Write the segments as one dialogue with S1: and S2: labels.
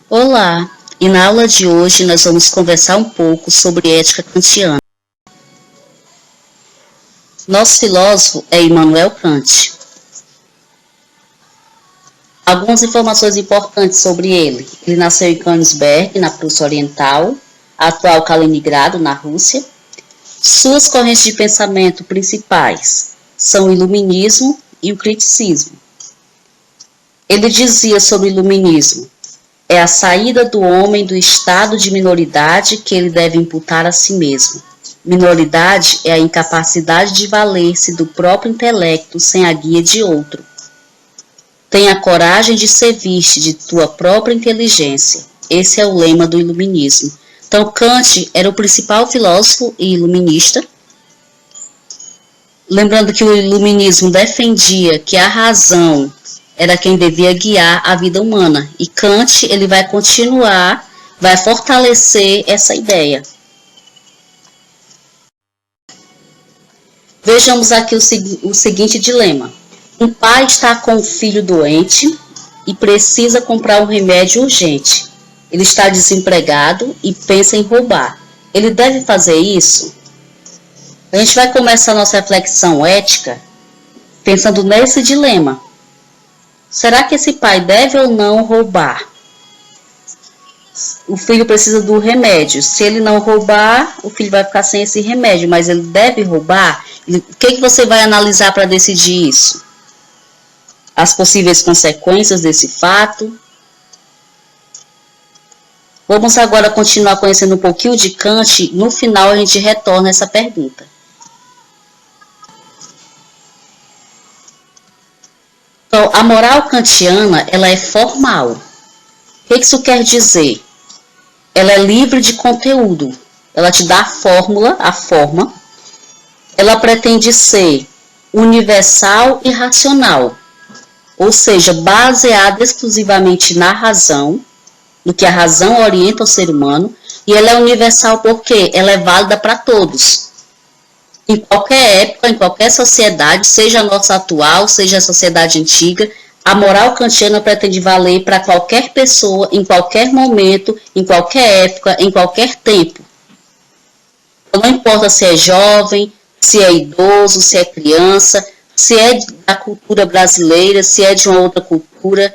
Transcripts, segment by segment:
S1: Olá, e na aula de hoje nós vamos conversar um pouco sobre ética kantiana. Nosso filósofo é Immanuel Kant. Algumas informações importantes sobre ele. Ele nasceu em Königsberg, na Prússia Oriental, atual Kaliningrado, na Rússia. Suas correntes de pensamento principais são o iluminismo e o criticismo. Ele dizia sobre o iluminismo: é a saída do homem do estado de minoridade que ele deve imputar a si mesmo. Minoridade é a incapacidade de valer-se do próprio intelecto sem a guia de outro. Tenha coragem de servir-te de tua própria inteligência. Esse é o lema do iluminismo. Então, Kant era o principal filósofo e iluminista. Lembrando que o iluminismo defendia que a razão era quem devia guiar a vida humana. E Kant, ele vai continuar, vai fortalecer essa ideia. Vejamos aqui o seguinte dilema. Um pai está com um filho doente e precisa comprar um remédio urgente. Ele está desempregado e pensa em roubar. Ele deve fazer isso? A gente vai começar a nossa reflexão ética pensando nesse dilema. Será que esse pai deve ou não roubar? O filho precisa do remédio. Se ele não roubar, o filho vai ficar sem esse remédio, mas ele deve roubar? O que você vai analisar para decidir isso? As possíveis consequências desse fato. Vamos agora continuar conhecendo um pouquinho de Kant. No final a gente retorna essa pergunta. Então, a moral kantiana, ela é formal. O que isso quer dizer? Ela é livre de conteúdo. Ela te dá a fórmula, a forma. Ela pretende ser universal e racional. Ou seja, baseada exclusivamente na razão, no que a razão orienta o ser humano. E ela é universal porque ela é válida para todos. Em qualquer época, em qualquer sociedade, seja a nossa atual, seja a sociedade antiga, a moral kantiana pretende valer para qualquer pessoa, em qualquer momento, em qualquer época, em qualquer tempo. Não importa se é jovem, se é idoso, se é criança, se é da cultura brasileira, se é de uma outra cultura.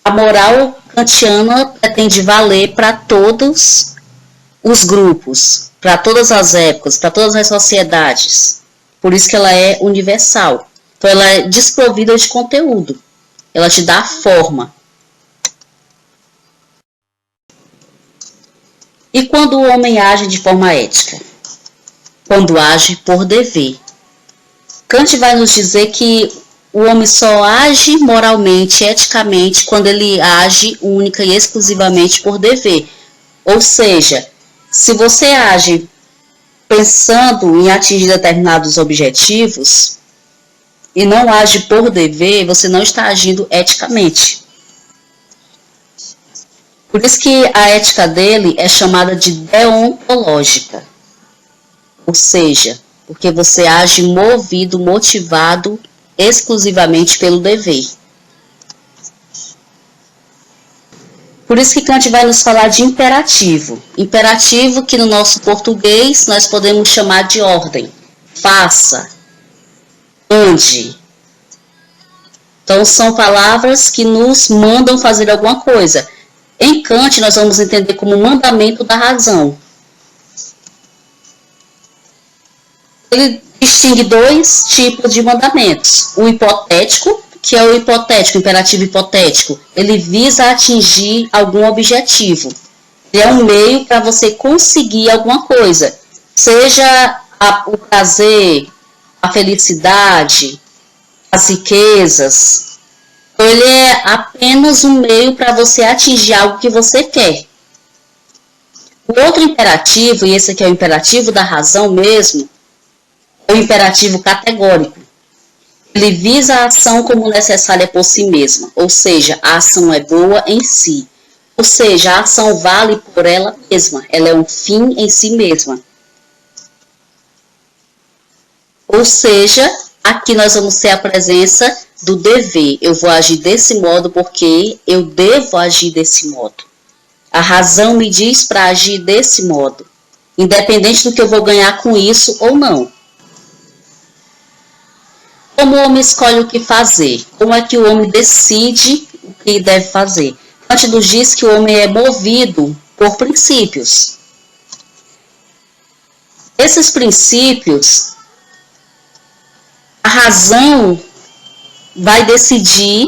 S1: A moral kantiana pretende valer para todos os grupos, para todas as épocas, para todas as sociedades. Por isso que ela é universal. Então ela é desprovida de conteúdo. Ela te dá a forma. E quando o homem age de forma ética? Quando age por dever. Kant vai nos dizer que o homem só age moralmente, eticamente, quando ele age única e exclusivamente por dever. Ou seja, se você age pensando em atingir determinados objetivos e não age por dever, você não está agindo eticamente. Por isso que a ética dele é chamada de deontológica. Ou seja, porque você age movido, motivado exclusivamente pelo dever. Por isso que Kant vai nos falar de imperativo. Imperativo que no nosso português nós podemos chamar de ordem. Faça. Ande. Então são palavras que nos mandam fazer alguma coisa. Em Kant nós vamos entender como mandamento da razão. Ele distingue dois tipos de mandamentos. O hipotético, que é o hipotético, o imperativo hipotético. Ele visa atingir algum objetivo. Ele é um meio para você conseguir alguma coisa. Seja o prazer, a felicidade, as riquezas. Ele é apenas um meio para você atingir algo que você quer. O outro imperativo, e esse aqui é o imperativo da razão mesmo, é o imperativo categórico. Ele visa a ação como necessária por si mesma, ou seja, a ação é boa em si. Ou seja, a ação vale por ela mesma, ela é um fim em si mesma. Ou seja, aqui nós vamos ter a presença do dever. Eu vou agir desse modo porque eu devo agir desse modo. A razão me diz para agir desse modo, independente do que eu vou ganhar com isso ou não. Como o homem escolhe o que fazer? Como é que o homem decide o que deve fazer? Kant nos diz que o homem é movido por princípios. Esses princípios, a razão vai decidir,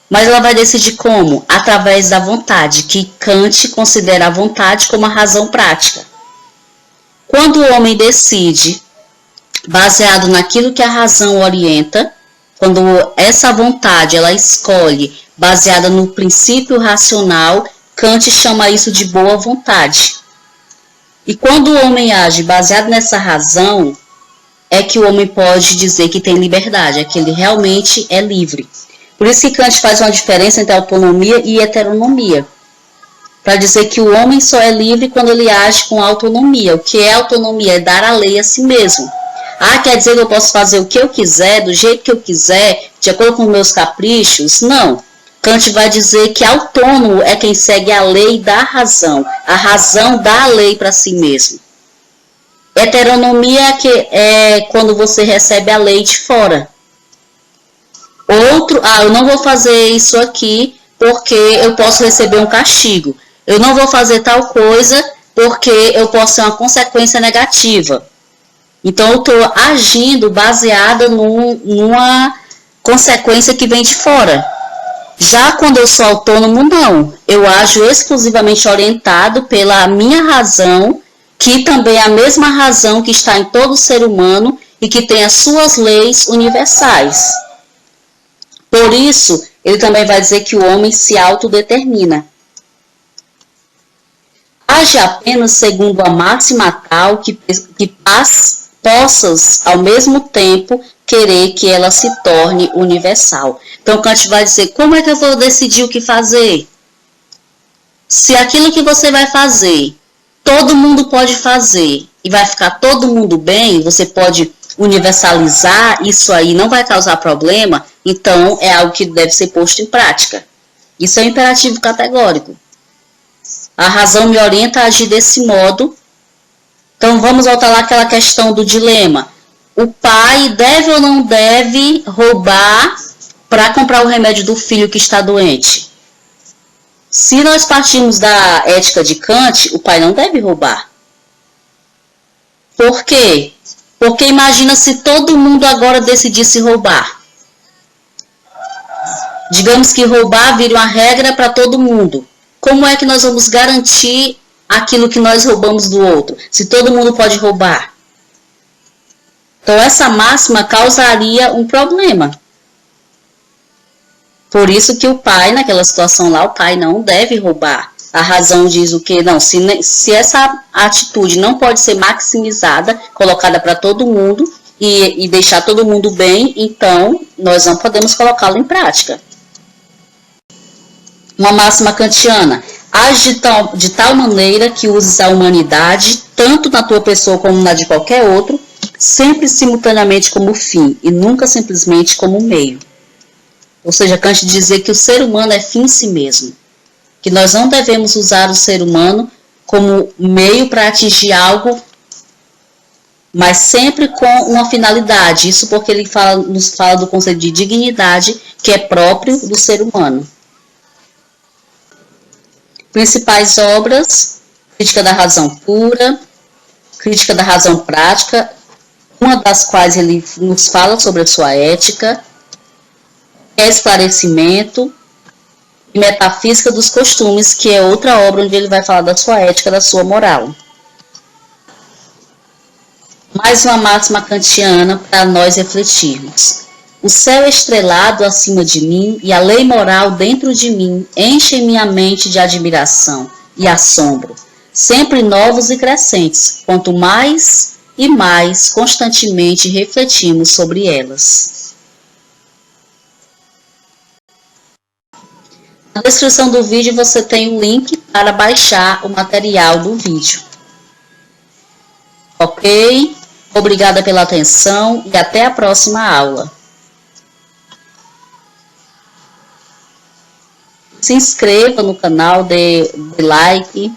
S1: mas ela vai decidir como? Através da vontade, que Kant considera a vontade como a razão prática. Quando o homem decide, baseado naquilo que a razão orienta, quando essa vontade ela escolhe, baseada no princípio racional, Kant chama isso de boa vontade. E quando o homem age baseado nessa razão, é que o homem pode dizer que tem liberdade, é que ele realmente é livre. Por isso que Kant faz uma diferença entre autonomia e heteronomia, para dizer que o homem só é livre quando ele age com autonomia. O que é autonomia? É dar a lei a si mesmo. Quer dizer que eu posso fazer o que eu quiser, do jeito que eu quiser, de acordo com meus caprichos? Não. Kant vai dizer que autônomo é quem segue a lei da razão. A razão dá a lei para si mesmo. Heteronomia é quando você recebe a lei de fora. Eu não vou fazer isso aqui porque eu posso receber um castigo. Eu não vou fazer tal coisa porque eu posso ter uma consequência negativa. Então, eu estou agindo baseada numa consequência que vem de fora. Já quando eu sou autônomo, não. Eu ajo exclusivamente orientado pela minha razão, que também é a mesma razão que está em todo ser humano e que tem as suas leis universais. Por isso, ele também vai dizer que o homem se autodetermina. Age apenas segundo a máxima tal que possas, ao mesmo tempo, querer que ela se torne universal. Então, Kant vai dizer, como é que eu vou decidir o que fazer? Se aquilo que você vai fazer, todo mundo pode fazer, e vai ficar todo mundo bem, você pode universalizar, isso aí não vai causar problema, então é algo que deve ser posto em prática. Isso é um imperativo categórico. A razão me orienta a agir desse modo. Então, vamos voltar lá àquela questão do dilema. O pai deve ou não deve roubar para comprar o remédio do filho que está doente? Se nós partimos da ética de Kant, o pai não deve roubar. Por quê? Porque imagina se todo mundo agora decidisse roubar. Digamos que roubar vira uma regra para todo mundo. Como é que nós vamos garantir aquilo que nós roubamos do outro, se todo mundo pode roubar? Então, essa máxima causaria um problema. Por isso que o pai, naquela situação lá, o pai não deve roubar. A razão diz o quê? Não, se essa atitude não pode ser maximizada, colocada para todo mundo e deixar todo mundo bem, então nós não podemos colocá-lo em prática. Uma máxima kantiana: age de tal maneira que uses a humanidade, tanto na tua pessoa como na de qualquer outro, sempre simultaneamente como fim e nunca simplesmente como meio. Ou seja, Kant dizia que o ser humano é fim em si mesmo, que nós não devemos usar o ser humano como meio para atingir algo, mas sempre com uma finalidade. Isso porque ele nos fala do conceito de dignidade, que é próprio do ser humano. Principais obras: Crítica da Razão Pura, Crítica da Razão Prática, uma das quais ele nos fala sobre a sua ética, Esclarecimento, e Metafísica dos Costumes, que é outra obra onde ele vai falar da sua ética, da sua moral. Mais uma máxima kantiana para nós refletirmos. O céu estrelado acima de mim e a lei moral dentro de mim enchem minha mente de admiração e assombro, sempre novos e crescentes, quanto mais e mais constantemente refletimos sobre elas. Na descrição do vídeo você tem o link para baixar o material do vídeo. Ok? Obrigada pela atenção e até a próxima aula. se inscreva no canal, dê like.